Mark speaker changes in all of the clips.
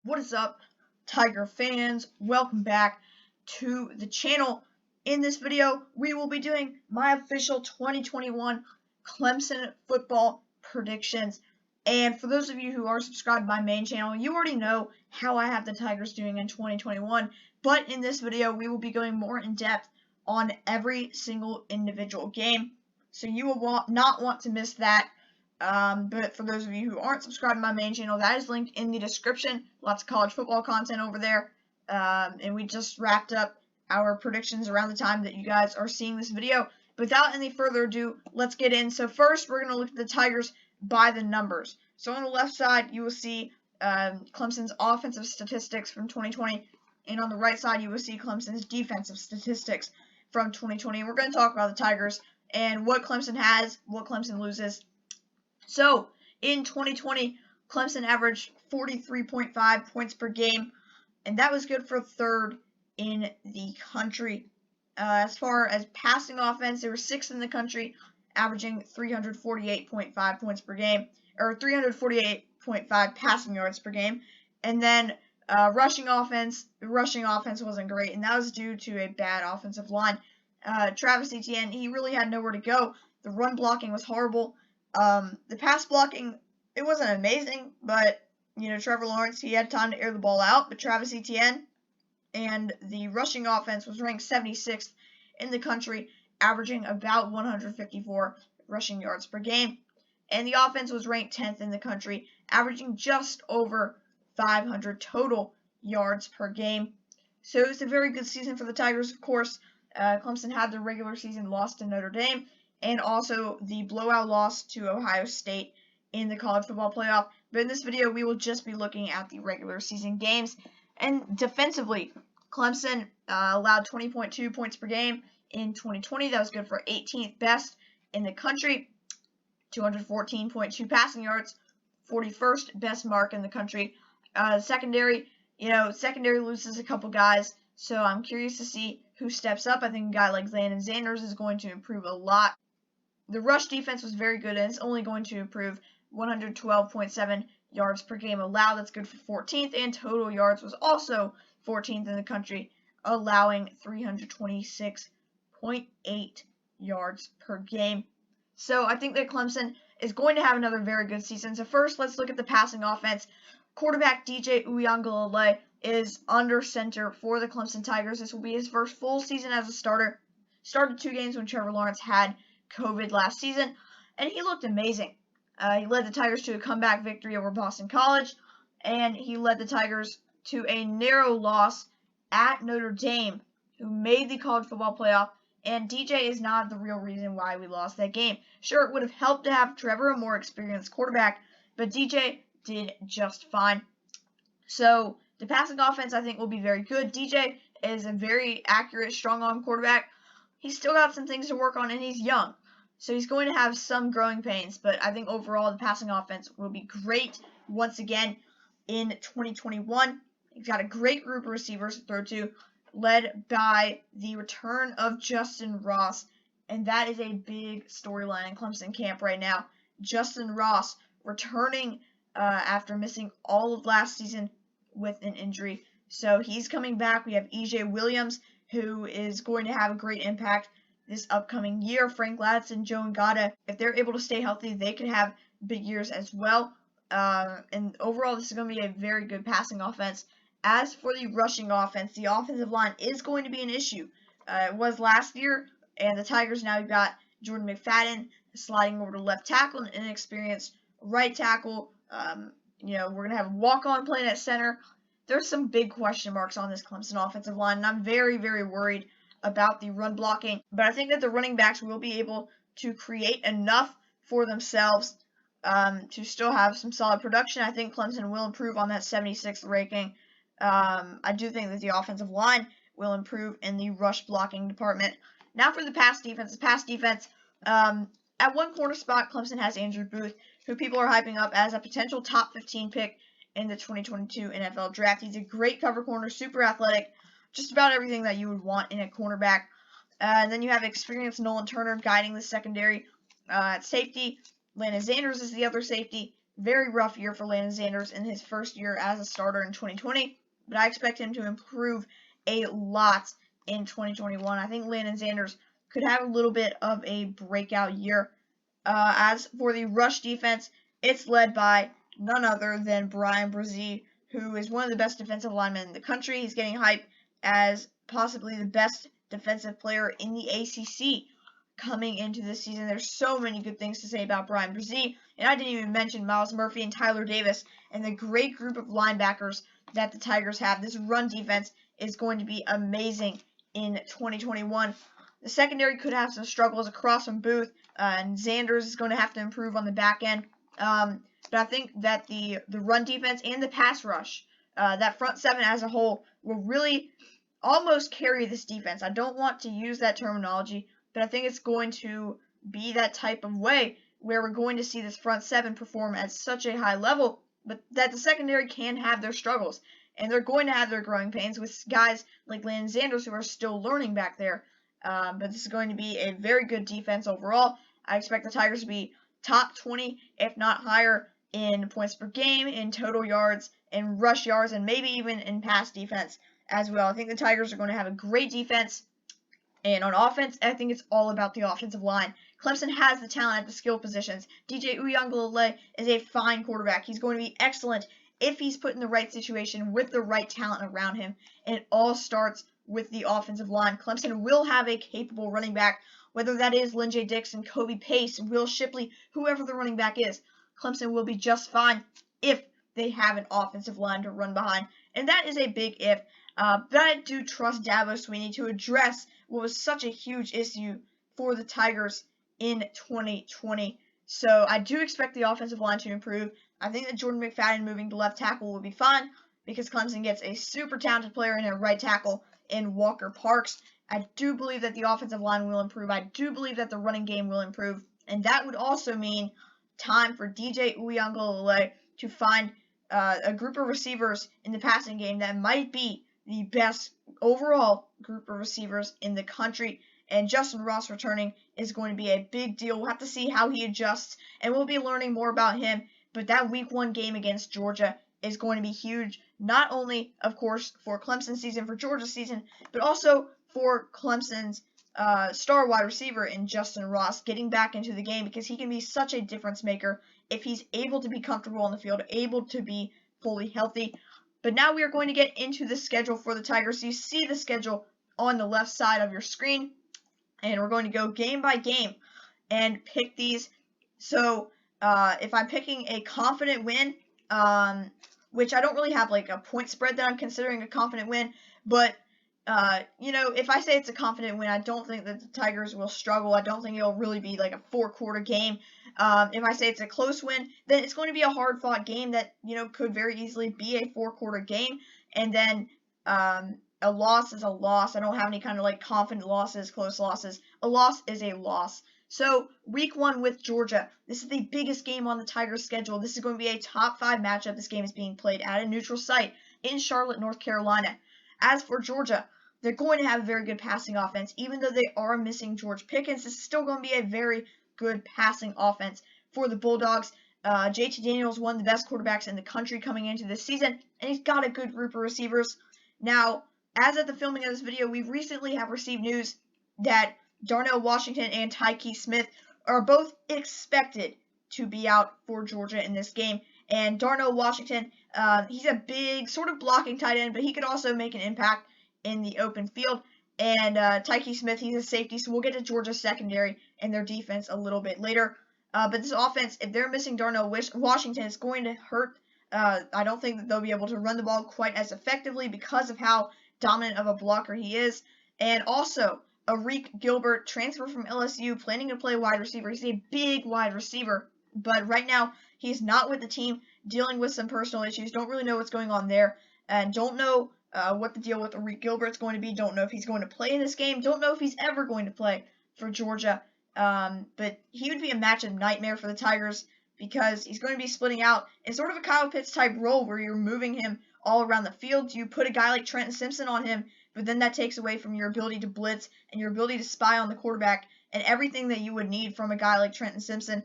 Speaker 1: What is up, Tiger fans? Welcome back to the channel. In this video, we will be doing my official 2021 Clemson football predictions. And for those of you who are subscribed to my main channel, you already know how I have the Tigers doing in 2021. But in this video, we will be going more in depth on every single individual game. So you will not want to miss that. But for those of you who aren't subscribed to my main channel, that is linked in the description. Lots of college football content over there. And we just wrapped up our predictions around the time that you guys are seeing this video. Without any further ado, let's get in. So first, we're going to look at the Tigers by the numbers. So on the left side, you will see Clemson's offensive statistics from 2020. And on the right side, you will see Clemson's defensive statistics from 2020. And we're going to talk about the Tigers and what Clemson has, what Clemson loses. So, in 2020, Clemson averaged 43.5 points per game, and that was good for third in the country. As far as passing offense, they were sixth in the country, averaging 348.5 points per game, or 348.5 passing yards per game. And then rushing offense wasn't great, and that was due to a bad offensive line. Travis Etienne, he really had nowhere to go. The run blocking was horrible. The pass blocking, it wasn't amazing, but, Trevor Lawrence, he had time to air the ball out, but Travis Etienne and the rushing offense was ranked 76th in the country, averaging about 154 rushing yards per game, and the offense was ranked 10th in the country, averaging just over 500 total yards per game. So it was a very good season for the Tigers, of course. Clemson had the regular season loss to Notre Dame, and also the blowout loss to Ohio State in the college football playoff. But in this video, we will just be looking at the regular season games. And defensively, Clemson allowed 20.2 points per game in 2020. That was good for 18th best in the country. 214.2 passing yards, 41st best mark in the country. Secondary loses a couple guys, so I'm curious to see who steps up. I think a guy like Landon Sanders is going to improve a lot. The rush defense was very good, and it's only going to improve. 112.7 yards per game allowed. That's good for 14th, and total yards was also 14th in the country, allowing 326.8 yards per game. So I think that Clemson is going to have another very good season. So first, let's look at the passing offense. Quarterback DJ Uconn is under center for the Clemson Tigers. This will be his first full season as a starter. Started 2 games when Trevor Lawrence had COVID last season, and he looked amazing. He led the Tigers to a comeback victory over Boston College, and he led the Tigers to a narrow loss at Notre Dame, who made the college football playoff, and DJ is not the real reason why we lost that game. Sure, it would have helped to have Trevor, a more experienced quarterback, but DJ did just fine. So the passing offense, I think, will be very good. DJ is a very accurate, strong-arm quarterback. He's still got some things to work on, and he's young. So he's going to have some growing pains, but I think overall the passing offense will be great once again in 2021. He's got a great group of receivers to throw to, led by the return of Justin Ross, and that is a big storyline in Clemson camp right now. Justin Ross returning after missing all of last season with an injury. So he's coming back. We have E.J. Williams, who is going to have a great impact this upcoming year. Frank Latz and Joe Ngata, if they're able to stay healthy, they could have big years as well. And overall, this is going to be a very good passing offense. As for the rushing offense, the offensive line is going to be an issue. It was last year, and the Tigers now got Jordan McFadden sliding over to left tackle, an inexperienced right tackle. We're going to have a walk-on playing at center. There's some big question marks on this Clemson offensive line, and I'm very, very worried about the run blocking. But I think that the running backs will be able to create enough for themselves to still have some solid production. I think Clemson will improve on that 76th ranking. I do think that the offensive line will improve in the rush blocking department. Now for the pass defense. The pass defense, at one corner spot, Clemson has Andrew Booth, who people are hyping up as a potential top 15 pick in the 2022 NFL draft. He's a great cover corner, super athletic, just about everything that you would want in a cornerback. And then you have experienced Nolan Turner guiding the secondary. At safety, Landon Sanders is the other safety. Very rough year for Landon Sanders in his first year as a starter in 2020, but I expect him to improve a lot in 2021. I think Landon Sanders could have a little bit of a breakout year. As for the rush defense, it's led by none other than Bryan Bresee, who is one of the best defensive linemen in the country. He's getting hyped as possibly the best defensive player in the ACC coming into this season. There's so many good things to say about Bryan Bresee, and I didn't even mention Myles Murphy and Tyler Davis and the great group of linebackers that the Tigers have. This run defense is going to be amazing in 2021. The secondary could have some struggles across from Booth, and Sanders is going to have to improve on the back end. But I think that the run defense and the pass rush, that front seven as a whole, will really almost carry this defense. I don't want to use that terminology, but I think it's going to be that type of way where we're going to see this front seven perform at such a high level, but that the secondary can have their struggles, and they're going to have their growing pains with guys like Landon Sanders who are still learning back there. But this is going to be a very good defense overall. I expect the Tigers to be top 20, if not higher, in points per game, in total yards, in rush yards, and maybe even in pass defense as well. I think the Tigers are going to have a great defense. And on offense, I think it's all about the offensive line. Clemson has the talent at the skill positions. DJ Uiagalelei is a fine quarterback. He's going to be excellent if he's put in the right situation with the right talent around him. And it all starts with the offensive line. Clemson will have a capable running back, whether that is Lynn-J Dixon, Kobe Pace, Will Shipley, whoever the running back is. Clemson will be just fine if they have an offensive line to run behind. And that is a big if. But I do trust Dabo Swinney to address what was such a huge issue for the Tigers in 2020. So I do expect the offensive line to improve. I think that Jordan McFadden moving to left tackle will be fine because Clemson gets a super talented player in a right tackle in Walker Parks. I do believe that the offensive line will improve. I do believe that the running game will improve. And that would also mean time for DJ Uiagalelei to find a group of receivers in the passing game that might be the best overall group of receivers in the country. And Justin Ross returning is going to be a big deal. We'll have to see how he adjusts, and we'll be learning more about him. But that Week 1 game against Georgia is going to be huge, not only, of course, for Clemson's season, for Georgia's season, but also for Clemson's star wide receiver in Justin Ross getting back into the game, because he can be such a difference maker if he's able to be comfortable on the field, able to be fully healthy. But now we are going to get into the schedule for the Tigers. So you see the schedule on the left side of your screen, and we're going to go game by game and pick these. So if I'm picking a confident win, which I don't really have like a point spread that I'm considering a confident win, but if I say it's a confident win, I don't think that the Tigers will struggle. I don't think it'll really be like a 4-quarter game. If I say it's a close win, then it's going to be a hard-fought game that, could very easily be a 4-quarter game. And then a loss is a loss. I don't have any kind of like confident losses, close losses. A loss is a loss. So Week 1 with Georgia. This is the biggest game on the Tigers' schedule. This is going to be a top 5 matchup. This game is being played at a neutral site in Charlotte, North Carolina. As for Georgia, they're going to have a very good passing offense. Even though they are missing George Pickens, this is still going to be a very good passing offense for the Bulldogs. JT Daniels, one of the best quarterbacks in the country coming into this season, and he's got a good group of receivers. Now, as of the filming of this video, we recently have received news that Darnell Washington and Tyke Smith are both expected to be out for Georgia in this game. And Darnell Washington, he's a big sort of blocking tight end, but he could also make an impact in the open field. And Tyke Smith, he's a safety, so we'll get to Georgia's secondary and their defense a little bit later. But this offense, if they're missing Darnell Washington, it's going to hurt. I don't think that they'll be able to run the ball quite as effectively because of how dominant of a blocker he is. And also, Arik Gilbert, transfer from LSU, planning to play wide receiver. He's a big wide receiver, but right now he's not with the team, dealing with some personal issues. Don't really know what's going on there, and don't know what the deal with Arik Gilbert's going to be. Don't know if he's going to play in this game. Don't know if he's ever going to play for Georgia. But he would be a matchup nightmare for the Tigers because he's going to be splitting out in sort of a Kyle Pitts type role where you're moving him all around the field. You put a guy like Trenton Simpson on him, but then that takes away from your ability to blitz and your ability to spy on the quarterback and everything that you would need from a guy like Trenton Simpson.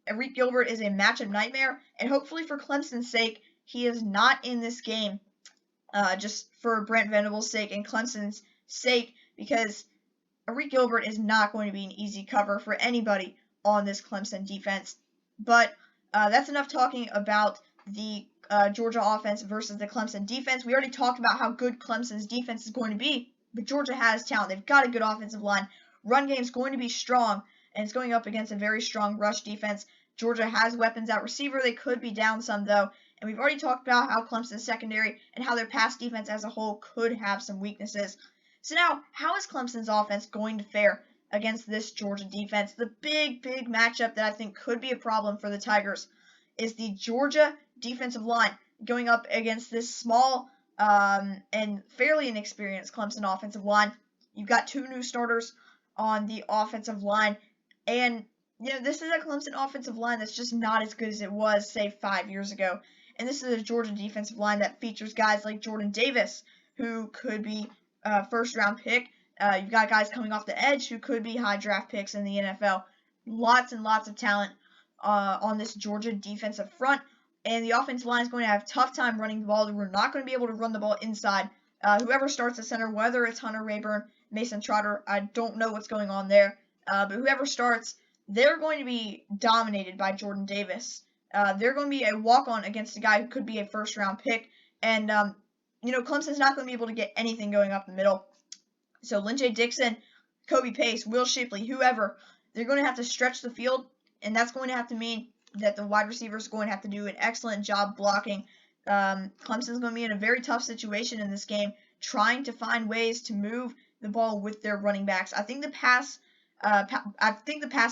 Speaker 1: Eric Gilbert is a matchup nightmare, and hopefully for Clemson's sake, he is not in this game, just for Brent Venables' sake and Clemson's sake, because Eric Gilbert is not going to be an easy cover for anybody on this Clemson defense. But that's enough talking about the Georgia offense versus the Clemson defense. We already talked about how good Clemson's defense is going to be, but Georgia has talent. They've got a good offensive line. Run game is going to be strong, and it's going up against a very strong rush defense. Georgia has weapons at receiver. They could be down some, though. And we've already talked about how Clemson's secondary and how their pass defense as a whole could have some weaknesses. So now, how is Clemson's offense going to fare against this Georgia defense? The big matchup that I think could be a problem for the Tigers is the Georgia defensive line going up against this small and fairly inexperienced Clemson offensive line. You've got 2 new starters on the offensive line, and this is a Clemson offensive line that's just not as good as it was, say, 5 years ago. And this is a Georgia defensive line that features guys like Jordan Davis, who could be first-round pick. You've got guys coming off the edge who could be high draft picks in the NFL. Lots and lots of talent on this Georgia defensive front. And the offensive line is going to have a tough time running the ball. We're not going to be able to run the ball inside. Whoever starts at center, whether it's Hunter Rayburn, Mason Trotter, I don't know what's going on there. But whoever starts, they're going to be dominated by Jordan Davis. They're going to be a walk-on against a guy who could be a first-round pick. And, Clemson's not going to be able to get anything going up the middle. So Lynn-J Dixon, Kobe Pace, Will Shipley, whoever, they're going to have to stretch the field, and that's going to have to mean that the wide receivers are going to have to do an excellent job blocking. Clemson's going to be in a very tough situation in this game, trying to find ways to move the ball with their running backs. I think the pass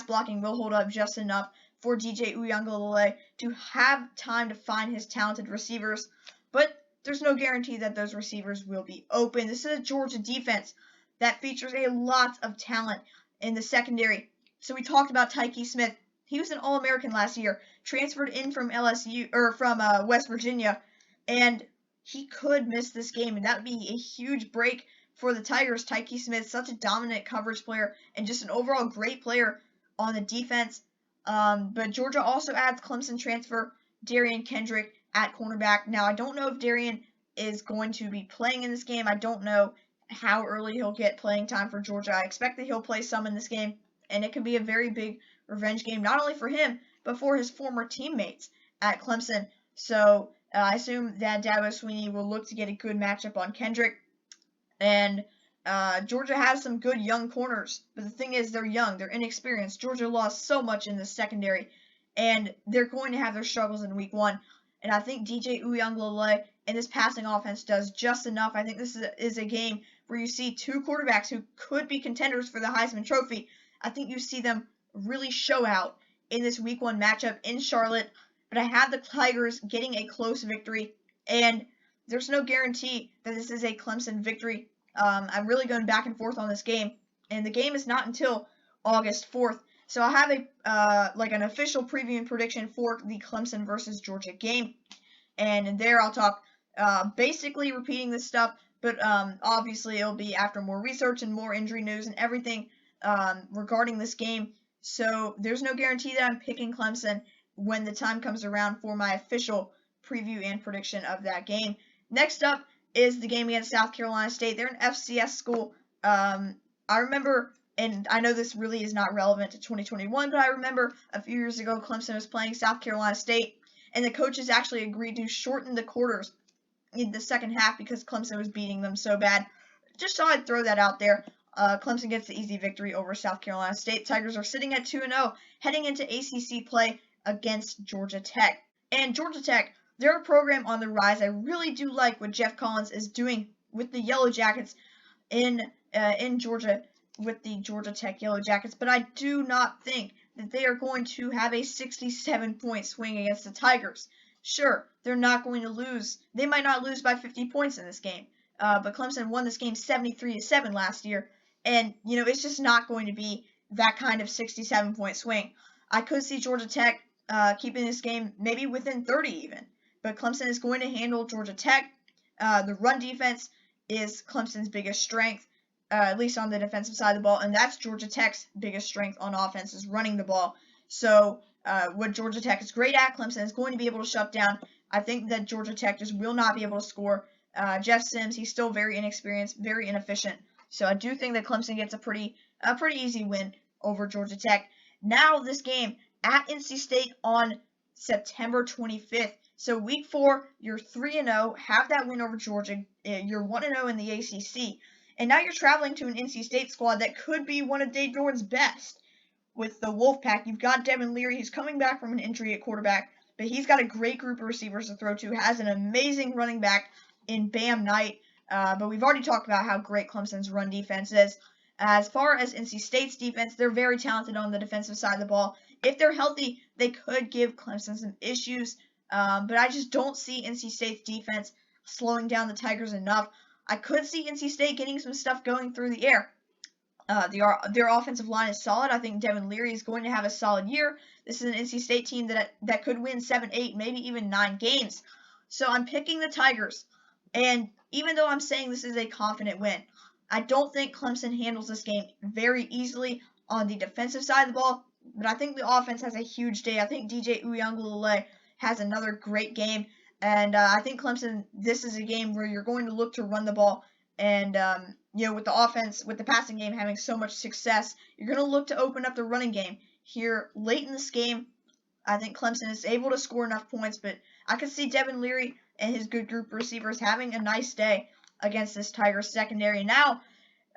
Speaker 1: blocking will hold up just enough for DJ Uiagalelei to have time to find his talented receivers, but there's no guarantee that those receivers will be open. This is a Georgia defense that features a lot of talent in the secondary. So we talked about Tyke Smith. He was an All-American last year, transferred in from West Virginia, and he could miss this game, and that would be a huge break for the Tigers. Tyke Smith, such a dominant coverage player and just an overall great player on the defense. But Georgia also adds Clemson transfer Darian Kendrick at cornerback. Now, I don't know if Darian is going to be playing in this game. I don't know how early he'll get playing time for Georgia. I expect that he'll play some in this game, and it could be a very big revenge game, not only for him, but for his former teammates at Clemson. So I assume that Dabo Swinney will look to get a good matchup on Kendrick. And Georgia has some good young corners, but the thing is, they're young, they're inexperienced. Georgia lost so much in the secondary, and they're going to have their struggles in week 1. And I think DJ Uiagalelei and this passing offense does just enough. I think this is a game where you see 2 quarterbacks who could be contenders for the Heisman Trophy. I think you see them really show out in this week 1 matchup in Charlotte. But I have the Tigers getting a close victory, and there's no guarantee that this is a Clemson victory. I'm really going back and forth on this game, and the game is not until August 4th. So I have an official preview and prediction for the Clemson versus Georgia game, and there I'll talk basically repeating this stuff, but obviously it'll be after more research and more injury news and everything regarding this game. So there's no guarantee that I'm picking Clemson when the time comes around for my official preview and prediction of that game. Next up is the game against South Carolina State. They're an FCS school. I remember, and I know this really is not relevant to 2021, but I remember a few years ago Clemson was playing South Carolina State, and the coaches actually agreed to shorten the quarters in the second half because Clemson was beating them so bad. Just thought I'd throw that out there. Clemson gets the easy victory over South Carolina State. Tigers are sitting at 2-0, heading into ACC play against Georgia Tech. And Georgia Tech, they're a program on the rise. I really do like what Jeff Collins is doing with the Yellow Jackets in Georgia, with the Georgia Tech Yellow Jackets, but I do not think that they are going to have a 67-point swing against the Tigers. Sure, they're not going to lose. They might not lose by 50 points in this game, but Clemson won this game 73-7 last year, and, it's just not going to be that kind of 67-point swing. I could see Georgia Tech keeping this game maybe within 30 even, but Clemson is going to handle Georgia Tech. The run defense is Clemson's biggest strength, at least on the defensive side of the ball, and that's Georgia Tech's biggest strength on offense is running the ball. So what Georgia Tech is great at. Clemson is going to be able to shut down. I think that Georgia Tech just will not be able to score. Jeff Sims, he's still very inexperienced, very inefficient. So I do think that Clemson gets a pretty easy win over Georgia Tech. Now this game at NC State on September 25th. So week 4, you're 3-0, have that win over Georgia. You're 1-0 in the ACC. And now you're traveling to an NC State squad that could be one of Dave Doeren's best. With the Wolfpack, you've got Devin Leary. He's coming back from an injury at quarterback, but he's got a great group of receivers to throw to, has an amazing running back in Bam Knight. But we've already talked about how great Clemson's run defense is. As far as NC State's defense, they're very talented on the defensive side of the ball. If they're healthy, they could give Clemson some issues, but I just don't see NC State's defense slowing down the Tigers enough. I could see NC State getting some stuff going through the air. Their offensive line is solid. I think Devin Leary is going to have a solid year. This is an NC State team that could win 7, 8, maybe even 9 games. So I'm picking the Tigers. And even though I'm saying this is a confident win, I don't think Clemson handles this game very easily on the defensive side of the ball. But I think the offense has a huge day. I think DJ Uiagalelei has another great game. And I think Clemson, this is a game where you're going to look to run the ball. And, with the offense, with the passing game having so much success, you're going to look to open up the running game. Here, late in this game, I think Clemson is able to score enough points, but I could see Devin Leary and his good group of receivers having a nice day against this Tigers secondary. Now,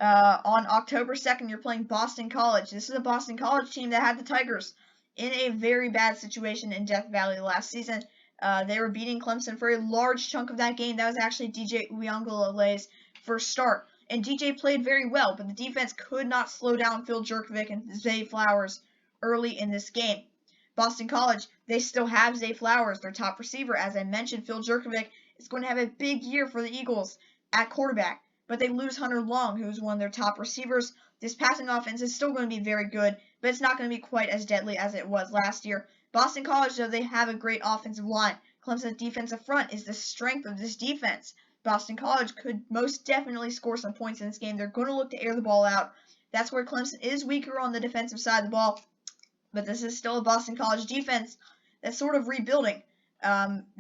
Speaker 1: on October 2nd, you're playing Boston College. This is a Boston College team that had the Tigers in a very bad situation in Death Valley last season. They were beating Clemson for a large chunk of that game. That was actually DJ Uiagalelei's first start. And DJ played very well, but the defense could not slow down Phil Jurkovic and Zay Flowers early in this game. Boston College, they still have Zay Flowers, their top receiver. As I mentioned, Phil Jurkovic is going to have a big year for the Eagles at quarterback. But they lose Hunter Long, who's one of their top receivers. This passing offense is still going to be very good, but it's not going to be quite as deadly as it was last year. Boston College, though, they have a great offensive line. Clemson's defensive front is the strength of this defense. Boston College could most definitely score some points in this game. They're going to look to air the ball out. That's where Clemson is weaker on the defensive side of the ball. But this is still a Boston College defense that's sort of rebuilding.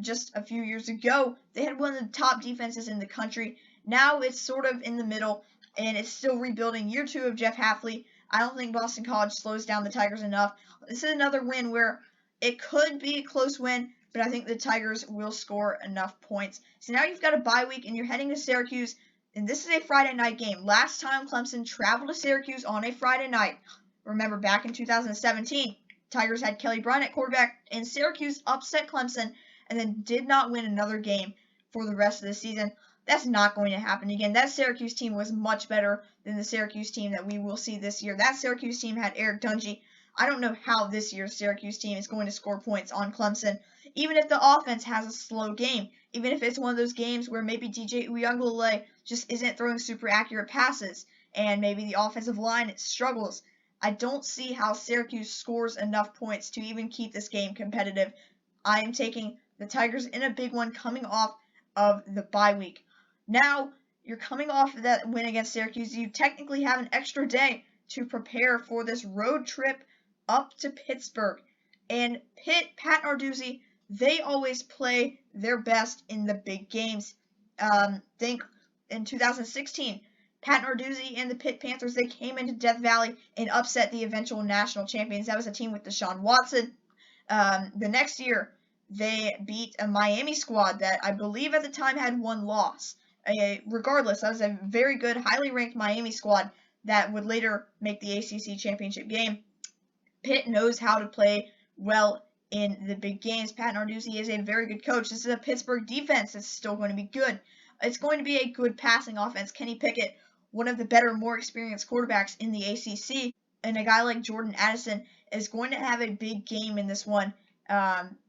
Speaker 1: Just a few years ago, they had one of the top defenses in the country. Now it's sort of in the middle, and it's still rebuilding. Year 2 of Jeff Hafley. I don't think Boston College slows down the Tigers enough. This is another win where it could be a close win, but I think the Tigers will score enough points. So now you've got a bye week, and you're heading to Syracuse, and this is a Friday night game. Last time Clemson traveled to Syracuse on a Friday night, remember back in 2017, Tigers had Kelly Bryant at quarterback, and Syracuse upset Clemson and then did not win another game for the rest of the season. That's not going to happen again. That Syracuse team was much better than the Syracuse team that we will see this year. That Syracuse team had Eric Dungy. I don't know how this year's Syracuse team is going to score points on Clemson, even if the offense has a slow game, even if it's one of those games where maybe DJ Uiagalelei just isn't throwing super accurate passes, and maybe the offensive line struggles. I don't see how Syracuse scores enough points to even keep this game competitive. I am taking the Tigers in a big one coming off of the bye week. Now, you're coming off of that win against Syracuse. You technically have an extra day to prepare for this road trip up to Pittsburgh. And Pat Narduzzi, they always play their best in the big games. Think in 2016, Pat Narduzzi and the Pitt Panthers, they came into Death Valley and upset the eventual national champions. That was a team with Deshaun Watson. The next year, they beat a Miami squad that I believe at the time had one loss. Regardless, that was a very good, highly ranked Miami squad that would later make the ACC championship game. Pitt knows how to play well in the big games. Pat Narduzzi is a very good coach. This is a Pittsburgh defense that's still going to be good. It's going to be a good passing offense. Kenny Pickett, one of the better, more experienced quarterbacks in the ACC, and a guy like Jordan Addison is going to have a big game in this one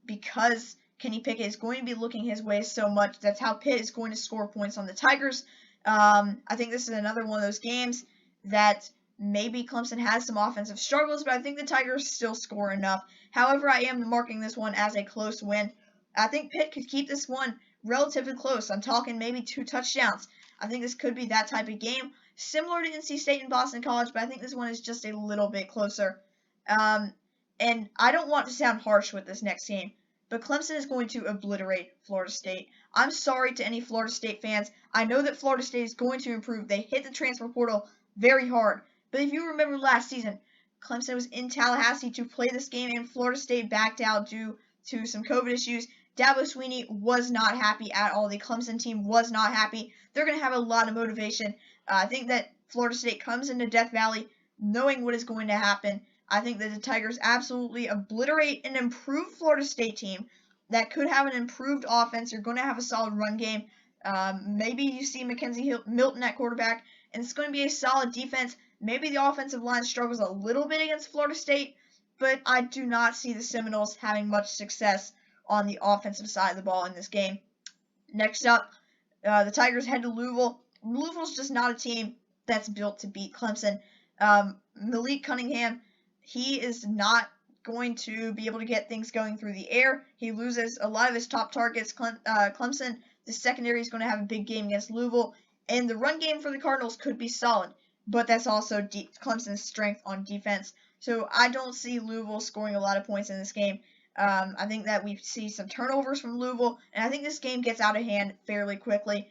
Speaker 1: because Kenny Pickett is going to be looking his way so much. That's how Pitt is going to score points on the Tigers. I think this is another one of those games that maybe Clemson has some offensive struggles, but I think the Tigers still score enough. However, I am marking this one as a close win. I think Pitt could keep this one relatively close. I'm talking maybe 2 touchdowns. I think this could be that type of game, similar to NC State and Boston College, but I think this one is just a little bit closer. And I don't want to sound harsh with this next game, but Clemson is going to obliterate Florida State. I'm sorry to any Florida State fans. I know that Florida State is going to improve. They hit the transfer portal very hard. But if you remember last season, Clemson was in Tallahassee to play this game, and Florida State backed out due to some COVID issues. Dabo Swinney was not happy at all. The Clemson team was not happy. They're going to have a lot of motivation. I think that Florida State comes into Death Valley knowing what is going to happen. I think that the Tigers absolutely obliterate an improved Florida State team that could have an improved offense. You're going to have a solid run game. Maybe you see Mackenzie Milton at quarterback, and it's going to be a solid defense. Maybe the offensive line struggles a little bit against Florida State, but I do not see the Seminoles having much success on the offensive side of the ball in this game. Next up, the Tigers head to Louisville. Louisville's just not a team that's built to beat Clemson. Malik Cunningham, he is not going to be able to get things going through the air. He loses a lot of his top targets. Clemson, the secondary, is going to have a big game against Louisville, and the run game for the Cardinals could be solid, but that's also Clemson's strength on defense. So I don't see Louisville scoring a lot of points in this game. I think that we see some turnovers from Louisville, and I think this game gets out of hand fairly quickly.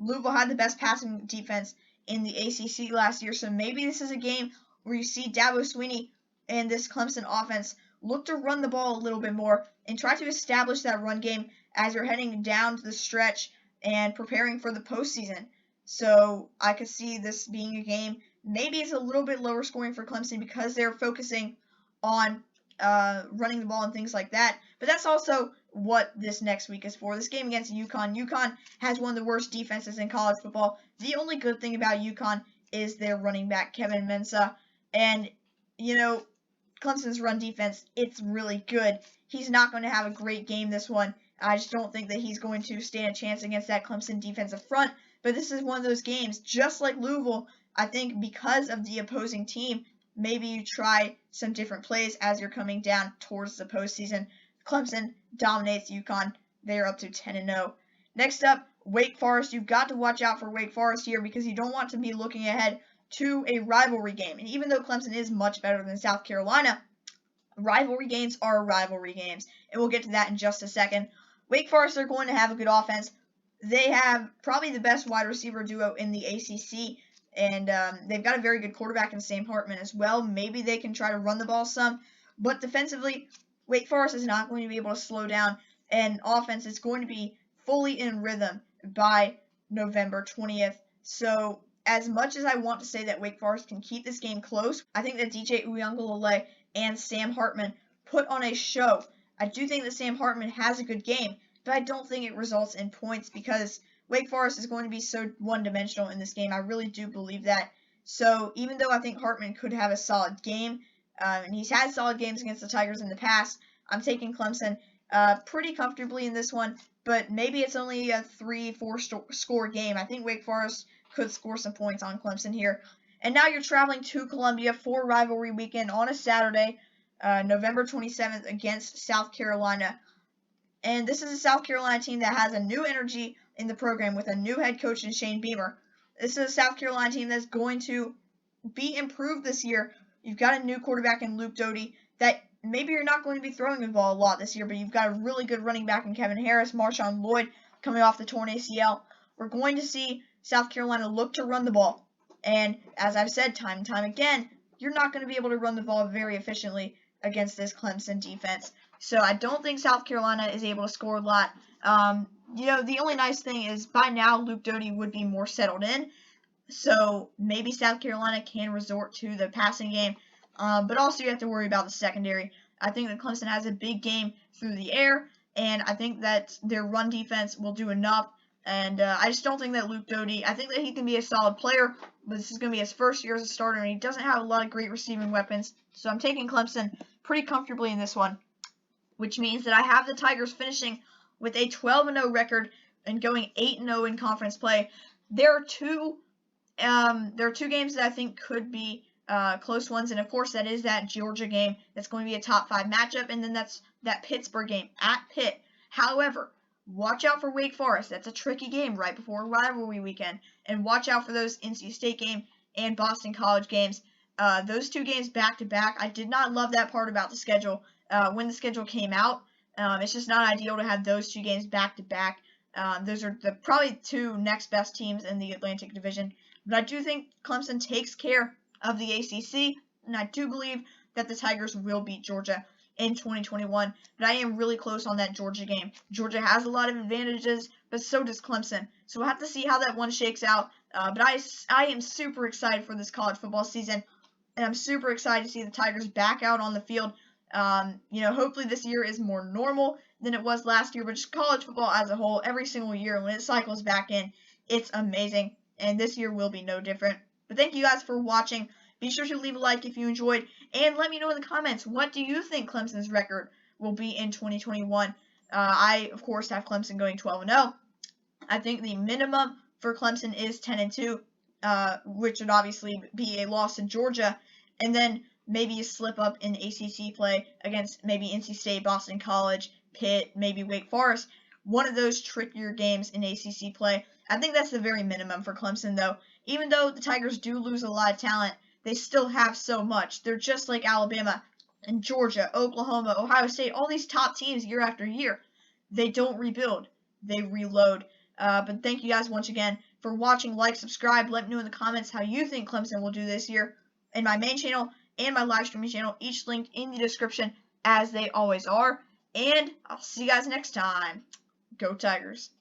Speaker 1: Louisville had the best passing defense in the ACC last year, so maybe this is a game where you see Dabo Swinney and this Clemson offense look to run the ball a little bit more and try to establish that run game as you're heading down to the stretch and preparing for the postseason. So I could see this being a game. Maybe it's a little bit lower scoring for Clemson because they're focusing on running the ball and things like that. But that's also what this next week is for. This game against Uconn. Uconn has one of the worst defenses in college football. The only good thing about Uconn is their running back, Kevin Mensah. And, you know, Clemson's run defense, it's really good. He's not going to have a great game this one. I just don't think that he's going to stand a chance against that Clemson defensive front. But this is one of those games, just like Louisville, I think because of the opposing team, maybe you try some different plays as you're coming down towards the postseason. Clemson dominates Uconn. They're up to 10-0. Next up, Wake Forest. You've got to watch out for Wake Forest here because you don't want to be looking ahead to a rivalry game. And even though Clemson is much better than South Carolina, rivalry games are rivalry games. And we'll get to that in just a second. Wake Forest are going to have a good offense. They have probably the best wide receiver duo in the ACC. And they've got a very good quarterback in Sam Hartman as well. Maybe they can try to run the ball some. But defensively, Wake Forest is not going to be able to slow down. And offense is going to be fully in rhythm by November 20th. So as much as I want to say that Wake Forest can keep this game close, I think that DJ Uiagalelei and Sam Hartman put on a show. I do think that Sam Hartman has a good game, but I don't think it results in points because Wake Forest is going to be so one-dimensional in this game. I really do believe that. So even though I think Hartman could have a solid game, and he's had solid games against the Tigers in the past, I'm taking Clemson pretty comfortably in this one, but maybe it's only a 3-4 score game. I think Wake Forest could score some points on Clemson here. And now you're traveling to Columbia for rivalry weekend on a Saturday, November 27th against South Carolina. And this is a South Carolina team that has a new energy in the program with a new head coach in Shane Beamer. This is a South Carolina team that's going to be improved this year. You've got a new quarterback in Luke Doty that maybe you're not going to be throwing the ball a lot this year, but you've got a really good running back in Kevin Harris, Marshawn Lloyd coming off the torn ACL. We're going to see South Carolina look to run the ball. And as I've said time and time again, you're not going to be able to run the ball very efficiently against this Clemson defense. So I don't think South Carolina is able to score a lot. The only nice thing is by now Luke Doty would be more settled in. So maybe South Carolina can resort to the passing game. But also you have to worry about the secondary. I think that Clemson has a big game through the air, and I think that their run defense will do enough. And I just don't think that Luke Doty, I think that he can be a solid player, but this is going to be his first year as a starter, and he doesn't have a lot of great receiving weapons. So I'm taking Clemson pretty comfortably in this one, which means that I have the Tigers finishing with a 12-0 record and going 8-0 in conference play. There are two games that I think could be close ones, and of course that is that Georgia game that's going to be a top 5 matchup, and then that's that Pittsburgh game at Pitt. However, watch out for Wake Forest. That's a tricky game right before rivalry weekend, and watch out for those NC State game and Boston College games. Those 2 games back to back. I did not love that part about the schedule when the schedule came out. It's just not ideal to have those 2 games back to back. Those are the probably 2 next best teams in the Atlantic Division. But I do think Clemson takes care of the ACC, and I do believe that the Tigers will beat Georgia in 2021. But I am really close on that Georgia game. Georgia has a lot of advantages, but so does Clemson. So we'll have to see how that one shakes out. But I am super excited for this college football season, and I'm super excited to see the Tigers back out on the field. Hopefully this year is more normal than it was last year, but just college football as a whole, every single year, when it cycles back in, it's amazing, and this year will be no different. But thank you guys for watching. Be sure to leave a like if you enjoyed, and let me know in the comments, what do you think Clemson's record will be in 2021? I, of course, have Clemson going 12-0. I think the minimum for Clemson is 10-2, which would obviously be a loss to Georgia, and then maybe a slip up in ACC play against maybe NC State, Boston College, Pitt, maybe Wake Forest. One of those trickier games in ACC play. I think that's the very minimum for Clemson, though. Even though the Tigers do lose a lot of talent, they still have so much. They're just like Alabama and Georgia, Oklahoma, Ohio State, all these top teams year after year. They don't rebuild. They reload. But thank you guys once again for watching. Like, subscribe. Let me know in the comments how you think Clemson will do this year. In my main channel and my live streaming channel, each linked in the description, as they always are. And I'll see you guys next time. Go Tigers.